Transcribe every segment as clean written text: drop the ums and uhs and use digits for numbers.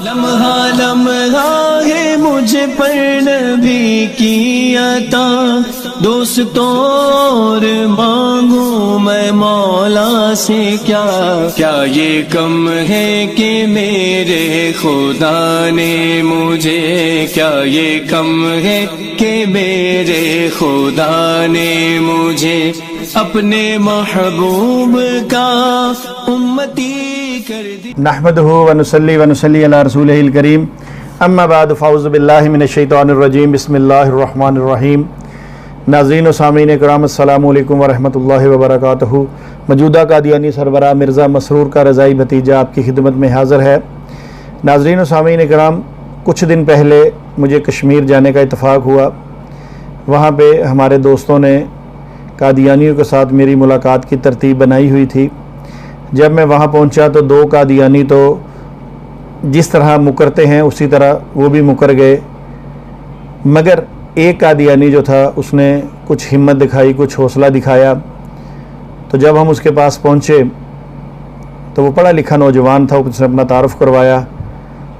लम्हा लम्हा है मुझे पर नबी की अता, दोस्तों और मांगू मैं मौला से क्या। क्या ये कम है कि मेरे खुदा ने मुझे, क्या ये कम है कि मेरे खुदा ने मुझे अपने महबूब का उम्मती कर दी। नहमदुहु व नुसल्ली अला रसूलिहिल करीम, अम्मा बाद, फ़ाऊज़ु बिल्लाहि मिनश शैतानिर रजीम, बिस्मिल्लाहिर रहमानिर रहीम। नाज़रीन व सामीन इकराम, अस्सलामु अलैकुम व रहमतुल्लाहि व बरकातुहू। मौजूदा कादियानी सरबराह मिर्ज़ा मसरूर का रज़ाई भतीजा आपकी खिदमत में हाज़िर है। नाज़रीन व सामीन इकराम, कुछ दिन पहले मुझे कश्मीर जाने का इत्तफ़ाक़ हुआ। वहाँ पे हमारे दोस्तों ने कादियानियों के साथ मेरी मुलाकात की तरतीब बनाई हुई थी। जब मैं वहाँ पहुँचा तो दो कादियानी तो जिस तरह मुकरते हैं उसी तरह वो भी मुकर गए, मगर एक कादियानी जो था उसने कुछ हिम्मत दिखाई, कुछ हौसला दिखाया। तो जब हम उसके पास पहुँचे तो वो पढ़ा लिखा नौजवान था, उसने अपना तारुफ़ करवाया।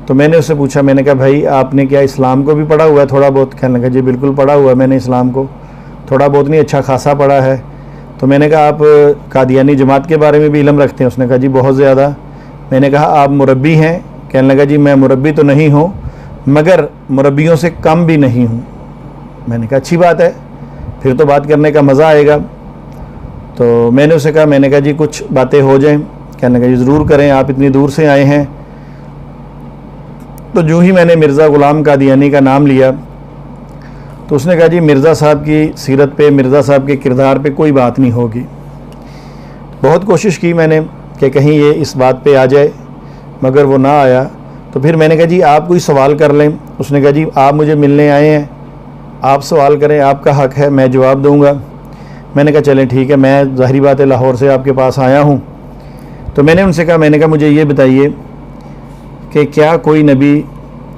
तो मैंने उससे पूछा, मैंने कहा भाई आपने क्या इस्लाम को भी पढ़ा हुआ है थोड़ा बहुत? कहने लगा जी बिल्कुल पढ़ा हुआ है मैंने इस्लाम को, थोड़ा बहुत नहीं अच्छा खासा पढ़ा है। तो मैंने कहा आप कादियानी जमात के बारे में भी इल्म रखते हैं? उसने कहा जी बहुत ज़्यादा। मैंने कहा आप मुरब्बी हैं? कहने लगा जी मैं मुरब्बी तो नहीं हूँ मगर मुरब्बियों से कम भी नहीं हूँ। मैंने कहा अच्छी बात है, फिर तो बात करने का मज़ा आएगा। तो मैंने उसे कहा, मैंने कहा जी कुछ बातें हो जाएं। कहने लगा जी ज़रूर करें, आप इतनी दूर से आए हैं। तो जो ही मैंने मिर्ज़ा ग़ुलाम कादियानी का नाम लिया तो उसने कहा जी मिर्ज़ा साहब की सीरत पे, मिर्ज़ा साहब के किरदार पे कोई बात नहीं होगी। बहुत कोशिश की मैंने कि कहीं ये इस बात पे आ जाए, मगर वो ना आया। तो फिर मैंने कहा जी आप कोई सवाल कर लें। उसने कहा जी आप मुझे मिलने आए हैं, आप सवाल करें, आपका हक़ है, मैं जवाब दूँगा। मैंने कहा चलें ठीक है, मैं ज़ाहिरी बात है लाहौर से आपके पास आया हूँ। तो मैंने उनसे कहा, मैंने कहा मुझे ये बताइए कि क्या कोई नबी,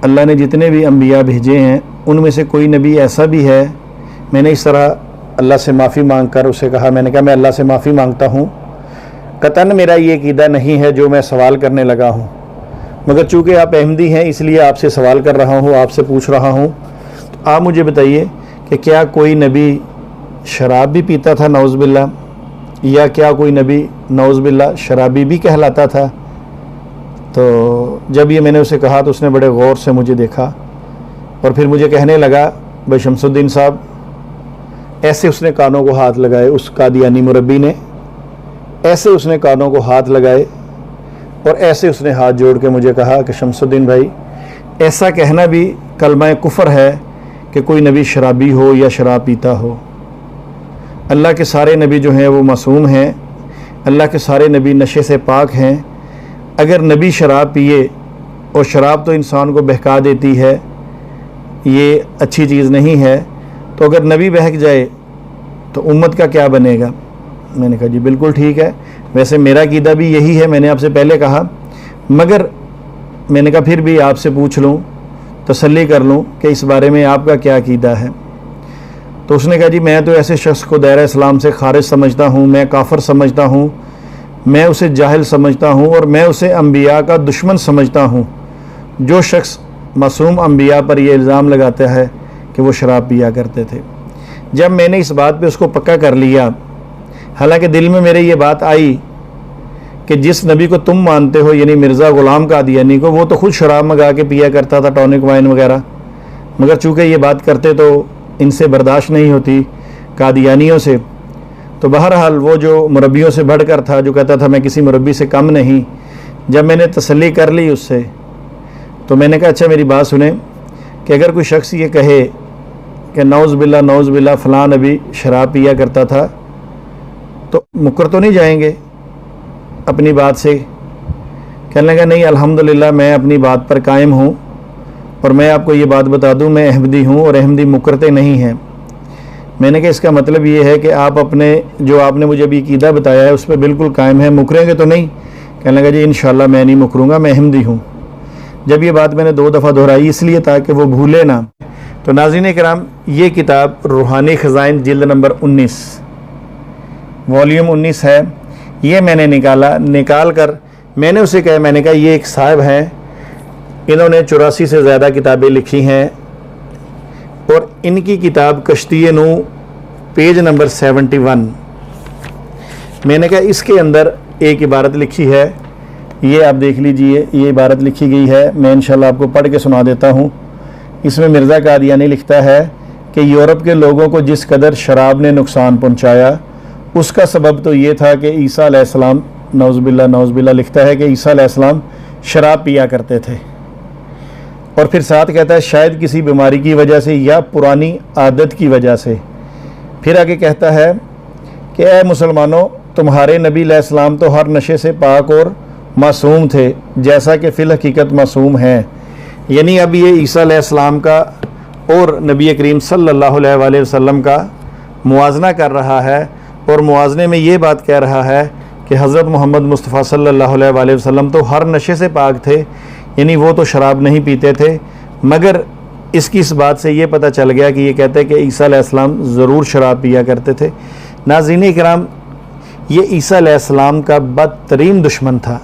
अल्लाह ने जितने भी अम्बिया भेजे हैं उनमें से कोई नबी ऐसा भी है? मैंने इस तरह अल्लाह से माफ़ी मांग कर उसे कहा, मैंने कहा मैं अल्लाह से माफ़ी मांगता हूँ, कतन मेरा ये अक़ीदा नहीं है जो मैं सवाल करने लगा हूँ, मगर चूँकि आप अहमदी हैं इसलिए आपसे सवाल कर रहा हूँ, आपसे पूछ रहा हूँ। तो आप मुझे बताइए कि क्या कोई नबी शराब भी पीता था नौज़ बिल्लाह, या क्या कोई नबी नौज़ बिल्लाह शराबी भी कहलाता था? तो जब ये मैंने उसे कहा तो उसने बड़े गौर से मुझे देखा और फिर मुझे कहने लगा, भाई शमसुद्दीन साहब, ऐसे उसने कानों को हाथ लगाए, उस कादियानी मुरब्बी ने ऐसे उसने कानों को हाथ लगाए और ऐसे उसने हाथ जोड़ के मुझे कहा कि शमसुद्दीन भाई, ऐसा कहना भी कलमा कुफ़र है कि कोई नबी शराबी हो या शराब पीता हो। अल्लाह के सारे नबी जो हैं वो मासूम हैं, अल्लाह के सारे नबी नशे से पाक हैं। अगर नबी शराब पिए, और शराब तो इंसान को बहका देती है, ये अच्छी चीज़ नहीं है, तो अगर नबी बहक जाए तो उम्मत का क्या बनेगा? मैंने कहा जी बिल्कुल ठीक है, वैसे मेरा अक़ीदा भी यही है, मैंने आपसे पहले कहा, मगर मैंने कहा फिर भी आपसे पूछ लूँ, तसल्ली कर लूँ कि इस बारे में आपका क्या अक़ीदा है। तो उसने कहा जी मैं तो ऐसे शख्स को दायरा इस्लाम से खारिज समझता हूँ, मैं काफिर समझता हूँ, मैं उसे जाहिल समझता हूँ और मैं उसे अम्बिया का दुश्मन समझता हूँ जो शख्स मासूम अम्बिया पर यह इल्ज़ाम लगाता है कि वो शराब पिया करते थे। जब मैंने इस बात पे उसको पक्का कर लिया, हालांकि दिल में मेरे ये बात आई कि जिस नबी को तुम मानते हो यानी मिर्ज़ा ग़ुलाम कादियानी को, वो तो खुद शराब मंगा के पिया करता था, टॉनिक वाइन वगैरह, मगर चूँकि ये बात करते तो इनसे बर्दाश्त नहीं होती कादियानियों से। तो बहरहाल वो जो मुरब्बियों से बढ़कर था, जो कहता था मैं किसी मुरब्बी से कम नहीं, जब मैंने तसल्ली कर ली उससे तो मैंने कहा अच्छा मेरी बात सुने कि अगर कोई शख्स ये कहे कि नौज़ बिल्ला फ़लाँ नबी शराब पिया करता था तो मुकर तो नहीं जाएंगे अपनी बात से? कहने लगा नहीं अल्हम्दुलिल्लाह मैं अपनी बात पर कायम हूँ और मैं आपको ये बात बता दूँ, मैं अहमदी हूँ और अहमदी मुकरते नहीं हैं। मैंने कहा इसका मतलब ये है कि आप अपने जो आपने मुझे अभी अक़ीदा बताया है उस पर बिल्कुल कायम है, मुकरेंगे तो नहीं? कहने लगा जी इंशाअल्लाह मैं नहीं मुकरूँगा, मैं अहमदी हूँ। जब ये बात मैंने 2 दफ़ा दोहराई इसलिए ताकि वो भूले ना। तो नाज़रीन किराम, ये किताब रूहानी ख़ज़ाइन जिल्द नंबर 19 वॉल्यूम 19 है। ये मैंने निकाल कर मैंने उसे कहा, मैंने कहा ये एक साहब हैं इन्होंने 84 से ज़्यादा किताबें लिखी हैं और इनकी किताब कश्ती नू पेज नंबर 71, मैंने कहा इसके अंदर एक इबारत लिखी है, ये आप देख लीजिए, ये इबारत लिखी गई है, मैं इंशाल्लाह आपको पढ़ के सुना देता हूँ। इसमें मिर्ज़ा कादियानी लिखता है कि यूरोप के लोगों को जिस कदर शराब ने नुकसान पहुँचाया उसका सबब तो ये था कि ईसा अलैहिस्सलाम, नौज़ुबिल्लाह लिखता है कि ईसा अलैहिस्सलाम शराब पिया करते थे। और फिर साथ कहता है शायद किसी बीमारी की वजह से या पुरानी आदत की वजह से। फिर आगे कहता है कि ऐ मुसलमानों, तुम्हारे नबी अलैहिस्सलाम तो हर नशे से पाक और मासूम थे जैसा कि फ़िल हकीकत मासूम हैं। यानी अब ये ईसा अलैहिस्सलाम का और नबी करीम सल्लल्लाहु अलैहि वसल्लम का मुवाजना कर रहा है और मुवाजने में ये बात कह रहा है कि हज़रत मोहम्मद मुस्तफ़ा सल्लल्लाहु अलैहि वसल्लम तो हर नशे से पाक थे, यानी वो तो शराब नहीं पीते थे। मगर इसकी इस बात से ये पता चल गया कि ये कहते हैं कि ईसा अलैहिस्सलाम ज़रूर शराब पिया करते थे। नाज़रीन किराम, ये ईसा अलैहिस्सलाम का बदतरीन दुश्मन था।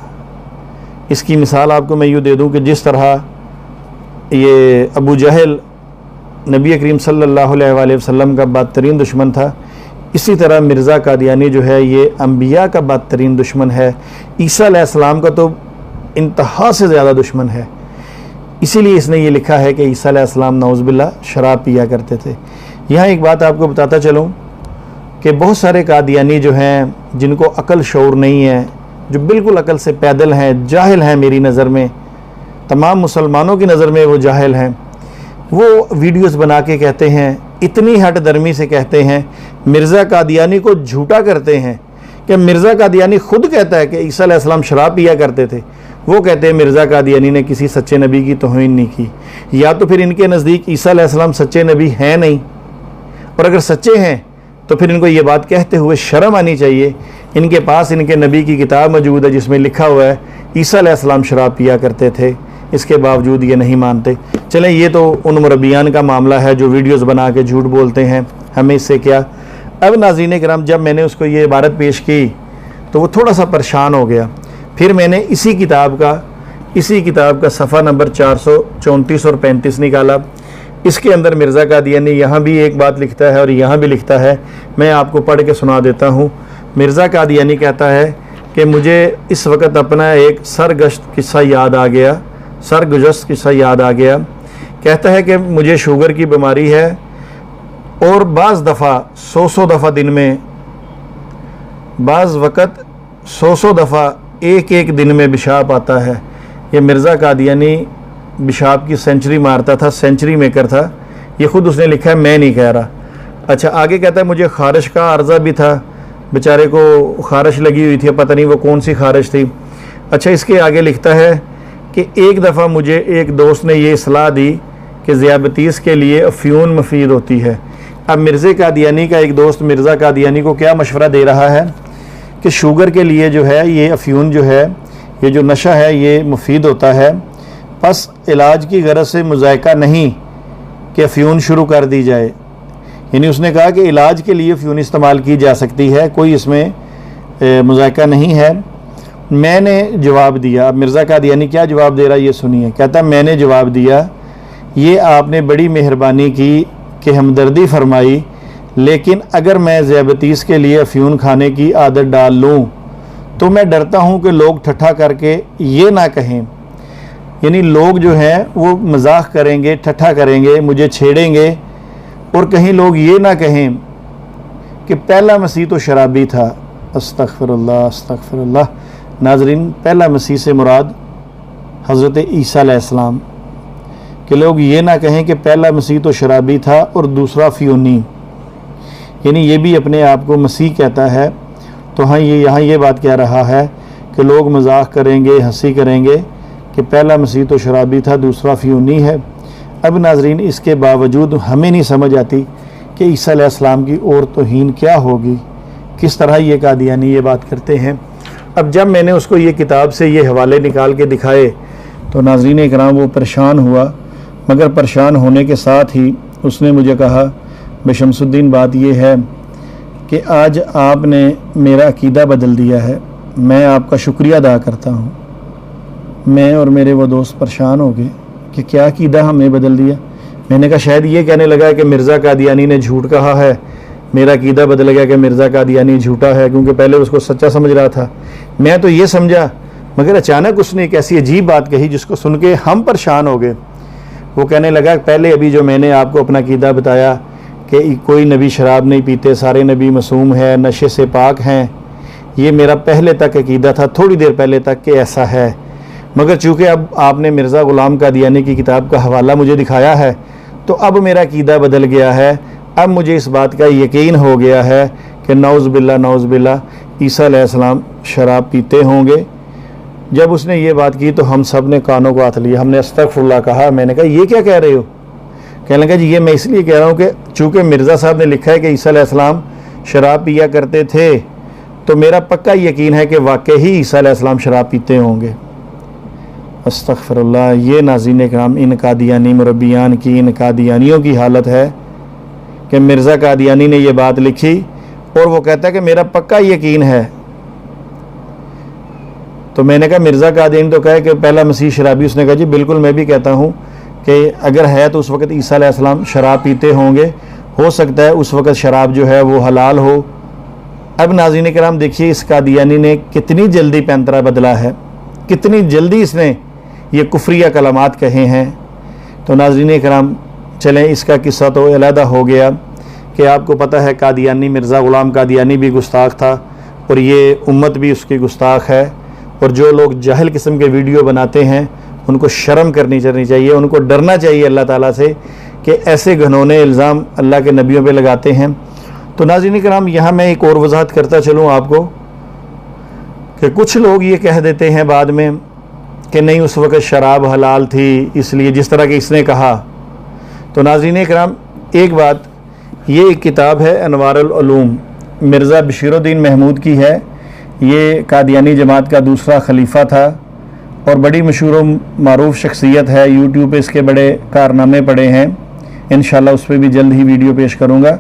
इसकी मिसाल आपको मैं यूँ दे दूँ कि जिस तरह ये अबू जहल नबी करीम सल्लल्लाहु अलैहि वसल्लम का बदतरीन दुश्मन था, इसी तरह मिर्ज़ा कादियानी जो है ये अम्बिया का बदतरीन दुश्मन है। ईसा अलैहिस्सलाम का तो इंतहा से ज़्यादा दुश्मन है। इसीलिए इसने ये लिखा है कि ईसा अलैहिस्सलाम नौज़ुबिल्लाह शराब पिया करते थे। यहाँ एक बात आपको बताता चलूँ कि बहुत सारे कादियानी जो हैं जिनको अकल शऊर नहीं है, जो बिल्कुल अकल से पैदल हैं, जाहिल हैं, मेरी नज़र में, तमाम मुसलमानों की नज़र में वो जाहिल हैं, वो वीडियोस बना के कहते हैं, इतनी हट दर्मी से कहते हैं, मिर्ज़ा कादियानी को झूठा करते हैं कि मिर्ज़ा कादियानी खुद कहता है कि ईसा अलैहिस्सलाम शराब पिया करते थे। वो कहते हैं मिर्ज़ा कादियानी ने किसी सच्चे नबी की तौहीन नहीं की। या तो फिर इनके नज़दीक ईसा अलैहिस्सलाम सच्चे नबी हैं नहीं, और अगर सच्चे हैं तो फिर इनको ये बात कहते हुए शर्म आनी चाहिए। इनके पास इनके नबी की किताब मौजूद है जिसमें लिखा हुआ है ईसा अलैहिस्सलाम शराब पिया करते थे, इसके बावजूद ये नहीं मानते। चलें, ये तो उन मुरब्बियान का मामला है जो वीडियोस बना के झूठ बोलते हैं, हमें इससे क्या। अब नाज़रीन किराम, जब मैंने उसको ये इबारत पेश की तो वो थोड़ा सा परेशान हो गया। फिर मैंने इसी किताब का सफ़ा नंबर 434 और 35 निकाला। इसके अंदर मिर्ज़ा कादियानी यहाँ भी एक बात लिखता है और यहाँ भी लिखता है, मैं आपको पढ़ के सुना देता हूँ। मिर्ज़ा कादियानी कहता है कि मुझे इस वक्त अपना एक सरगुज़श्त किस्सा याद आ गया। कहता है कि मुझे शुगर की बीमारी है और बाज़ दफ़ा 100 दफ़ा दिन में, बाज़ वक़्त 100 दफ़ा एक दिन में पेशाब आता है। ये मिर्ज़ा कादियानी पेशाब की सेंचुरी मारता था, सेंचुरी मेकर था। ये ख़ुद उसने लिखा है, मैं नहीं कह रहा। अच्छा, आगे कहता है मुझे ख़ारिश का अर्ज़ा भी था, बेचारे को ख़ारिश लगी हुई थी, पता नहीं वो कौन सी ख़ारिश थी। अच्छा, इसके आगे लिखता है कि एक दफ़ा मुझे एक दोस्त ने ये सलाह दी कि ज़ियाबतीस के लिए अफ़्यून मुफीद होती है। अब मिर्ज़ा कादियानी का एक दोस्त मिर्ज़ा कादियानी को क्या मशवरा दे रहा है कि शुगर के लिए जो है ये अफ़्यून जो है, ये जो नशा है, ये मुफीद होता है, बस इलाज की गरज से मुज़ायका नहीं कि अफ़्यून शुरू कर दी जाए। यानी उसने कहा कि इलाज के लिए अफ़्यून इस्तेमाल की जा सकती है, कोई इसमें मुज़ायका नहीं है। मैंने जवाब दिया, अब मिर्ज़ा कादियानी क्या जवाब दे रहा है ये सुनिए। कहता मैंने जवाब दिया, ये आपने बड़ी मेहरबानी की कि हमदर्दी फरमाई, लेकिन अगर मैं ज़ियाबतीस के लिए अफ़्यून खाने की आदत डाल लूँ तो मैं डरता हूँ कि लोग ठट्ठा करके ये ना कहें, यानी लोग जो हैं वो मजाक करेंगे, ठट्ठा करेंगे, मुझे छेड़ेंगे और कहीं लोग ये ना कहें कि पहला मसीह तो शराबी था। अस्तग़फ़िरुल्लाह, अस्तग़फ़िरुल्लाह। नाज़रीन, पहला मसीह से मुराद हज़रत ईसा अलैहिस्सलाम, कि लोग ये ना कहें कि पहला मसीह तो शराबी था और दूसरा फ़ियूनी, यानी ये भी अपने आप को मसीह कहता है। तो हाँ, ये यहाँ ये बात कह रहा है कि लोग मजाक करेंगे, हंसी करेंगे कि पहला मसीह तो शराबी था, दूसरा फ़ियूनी है। अब नाज़रीन, इसके बावजूद हमें नहीं समझ आती कि ईसा अलैहिस्सलाम की और तौहीन क्या होगी, किस तरह ये कादियानी ये बात करते हैं। अब जब मैंने उसको ये किताब से ये हवाले निकाल के दिखाए तो नाज़रीन इकराम वो परेशान हुआ, मगर परेशान होने के साथ ही उसने मुझे कहा, शमसुद्दीन, बात ये है कि आज आपने मेरा अकीदा बदल दिया है, मैं आपका शुक्रिया अदा करता हूँ। मैं और मेरे वो दोस्त परेशान हो गए कि क्या अक़ीदा हमने बदल दिया। मैंने कहा शायद ये कहने लगा कि मिर्ज़ा कादियानी ने झूठ कहा है, मेरा अक़ीदा बदल गया कि मिर्ज़ा कादियानी झूठा है, क्योंकि पहले उसको सच्चा समझ रहा था। मैं तो ये समझा, मगर अचानक उसने एक ऐसी अजीब बात कही जिसको सुन के हम परेशान हो गए। वो कहने लगा पहले अभी जो मैंने आपको अपना अक़ीदा बताया कि कोई नबी शराब नहीं पीते, सारे नबी मासूम है, नशे से पाक हैं, ये मेरा पहले तक अक़ीदा था, थोड़ी देर पहले तक कि ऐसा है। मगर चूँकि अब आपने मिर्ज़ा ग़ुलाम कादियानी की किताब का हवाला मुझे दिखाया है तो अब मेरा अक़ीदा बदल गया है। अब मुझे इस बात का यकीन हो गया है कि नौज़ बिल्ला ईसा अलैहिस्सलाम शराब पीते होंगे। जब उसने ये बात की तो हम सब ने कानों को हाथ लिया, हमने अस्तग़फिरुल्लाह कहा। मैंने कहा ये क्या कह रहे हो? कहने लगा जी ये मैं इसलिए कह रहा हूँ कि चूँकि मिर्ज़ा साहब ने लिखा है कि ईसा अलैहिस्सलाम शराब पिया करते थे, तो मेरा पक्का यकीन है कि वाकई ही ईसा अलैहिस्सलाम शराब पीते होंगे। अस्तग़फिरुल्लाह। ये नाज़रीन किराम इन कादियानी मुरब्बियान की, इन कादियानियों की हालत है कि मिर्ज़ा कादियानी ने ये बात लिखी और वो कहता है कि मेरा पक्का यकीन है। तो मैंने कहा मिर्ज़ा कादियानी तो कहे कि पहला मसीह शराबी। उसने कहा जी बिल्कुल मैं भी कहता हूँ कि अगर है तो उस वक़्त ईसा अलैहिस्सलाम शराब पीते होंगे, हो सकता है उस वक़्त शराब जो है वो हलाल हो। अब नाज़रीन किराम देखिए इस कादियानी ने कितनी जल्दी पैंतरा बदला है, कितनी जल्दी इसने ये कुफ्रिया कलामात कहे हैं। तो नाज़रीन किराम चलें, इसका किस्सा तो अलहदा हो गया कि आपको पता है कादियानी मिर्ज़ा ग़ुलाम कादियानी भी गुस्ताख था और ये उम्मत भी उसकी गुस्ताख है। और जो लोग जाहिल किस्म के वीडियो बनाते हैं उनको शर्म करनी चाहिए, उनको डरना चाहिए अल्लाह ताला से कि ऐसे घनौने इल्ज़ाम अल्लाह के नबियों पे लगाते हैं। तो नाज़रीन किराम यहाँ मैं एक और वजाहत करता चलूँ आपको कि कुछ लोग ये कह देते हैं बाद में कि नहीं उस वक़्त शराब हलाल थी, इसलिए जिस तरह कि इसने कहा। तो नाज़रीन किराम एक बात, ये एक किताब है अनवारुल उलूम, मिर्ज़ा बशीरुद्दीन महमूद की है। ये कादियानी जमात का दूसरा खलीफा था और बड़ी मशहूर मारूफ शख्सियत है। यूट्यूब पे इसके बड़े कारनामे पड़े हैं, इंशाल्लाह उस पर भी जल्द ही वीडियो पेश करूँगा।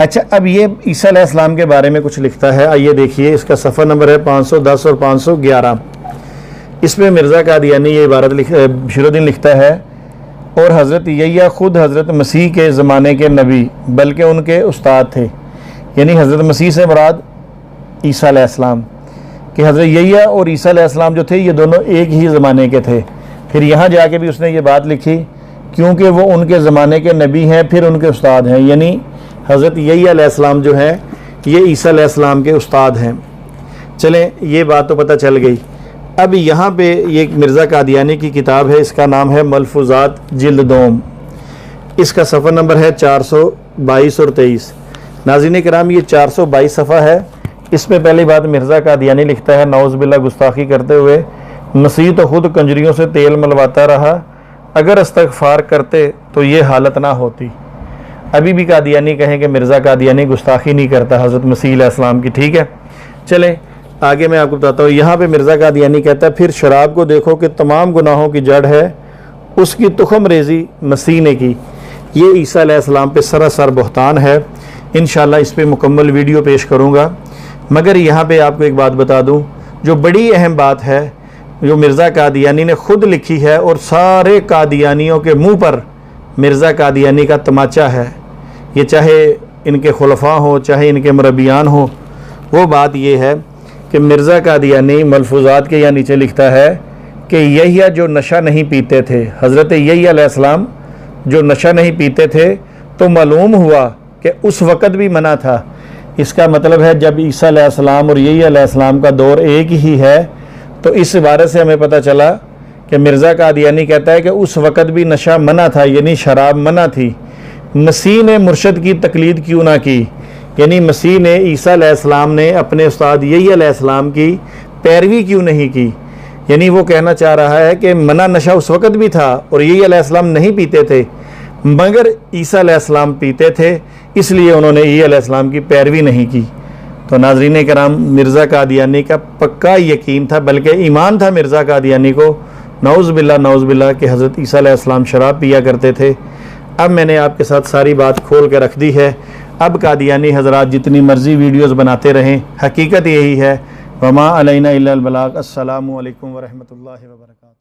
अच्छा, अब ये ईसा अलैहिस्सलाम के बारे में कुछ लिखता है, आइए देखिए। इसका सफ़ा नंबर है 510 और 511। इसमें मिर्ज़ा कादियानी ये इबारत बशीरुद्दीन लिखता है, और हज़रत यहिया ख़ुद हज़रत मसीह के ज़माने के नबी बल्कि उनके उस्ताद थे। यानी हज़रत मसीह से मुराद ईसा अलैहिस्सलाम कि हज़रत यहिया और ईसा अलैहिस्सलाम जो थे ये दोनों एक ही ज़माने के थे। फिर यहाँ जाके भी उसने ये बात लिखी क्योंकि वो उनके ज़माने के नबी हैं, फिर उनके उस्ताद हैं। यानी हज़रत यहिया अलैहिस्सलाम जो हैं ये ईसा अलैहिस्सलाम के उस्ताद हैं। चलें, ये बात तो पता चल गई। अब यहाँ पे ये मिर्ज़ा कादियानी की किताब है, इसका नाम है मलफूज़ात जिल्द दोम। इसका सफ़ा नंबर है 422 और 23। नाज़रीन किराम ये 422 सफ़ा है। इसमें पहली बात मिर्ज़ा कादियानी लिखता है, नौज़ बिल्लाह गुस्ताखी करते हुए, मसीह तो ख़ुद कंजरियों से तेल मलवाता रहा, अगर इस्तग़फ़ार करते तो ये हालत ना होती। अभी भी कादियानी कहें कि मिर्ज़ा कादियानी गुस्ताखी नहीं करता हज़रत मसीह अलैहिस्सलाम की। ठीक है, चलें आगे मैं आपको बताता हूँ। यहाँ पे मिर्ज़ा कादियानी कहता है, फिर शराब को देखो कि तमाम गुनाहों की जड़ है, उसकी तुखम रेज़ी मसीह ने की। ये ईसा अलैहिस्सलाम पे सरासर बहतान है। इंशाअल्लाह इस पर मुकम्मल वीडियो पेश करूँगा। मगर यहाँ पे आपको एक बात बता दूँ जो बड़ी अहम बात है, जो मिर्ज़ा कादियानी ने ख़ुद लिखी है और सारे कादियानियों के मुँह पर मिर्ज़ा कादियानी का तमाचा है। ये चाहे इनके खुलफा हो, चाहे इनके मुरब्बियान हो। वो बात ये है कि मिर्ज़ा कादियानी मलफूज़ात के यहाँ नीचे लिखता है कि यहिया जो नशा नहीं पीते थे, हज़रत यहिया अलैहिस्सलाम जो नशा नहीं पीते थे, तो मालूम हुआ कि उस वक़्त भी मना था। इसका मतलब है जब ईसा अलैहिस्सलाम और यहिया अलैहिस्सलाम का दौर एक ही है, तो इस इबारत से हमें पता चला कि मिर्ज़ा कादियानी कहता है कि उस वक़्त भी नशा मना था, यानी शराब मना थी। मसीह ने मुर्शद की तकलीद क्यों ना की, यानी मसीह ने ईसा अलैहिस्सलाम ने अपने उस्ताद यहिया अलैहिस्सलाम की पैरवी क्यों नहीं की। यानी वो कहना चाह रहा है कि मना नशा उस वक़्त भी था और यहिया अलैहिस्सलाम नहीं पीते थे, मगर ईसा अलैहिस्सलाम पीते थे, इसलिए उन्होंने यहिया अलैहिस्सलाम की पैरवी नहीं की। तो नाज़रीन कराम, मिर्ज़ा कादियानी का पक्का यकीन था, बल्कि ईमान था मिर्ज़ा कादियानी को, नौज़ बिल्लाह कि हज़रत ईसा अलैहिस्सलाम शराब पिया करते थे। अब मैंने आपके साथ सारी बात खोल के रख दी है। अब कादियानी हज़रात जितनी मर्ज़ी वीडियोज़ बनाते रहें, हकीकत यही है वमा अलैना इल्लल बलाग। अस्सलामु अलैकुम व रहमतुल्लाहि व बरकातुहू।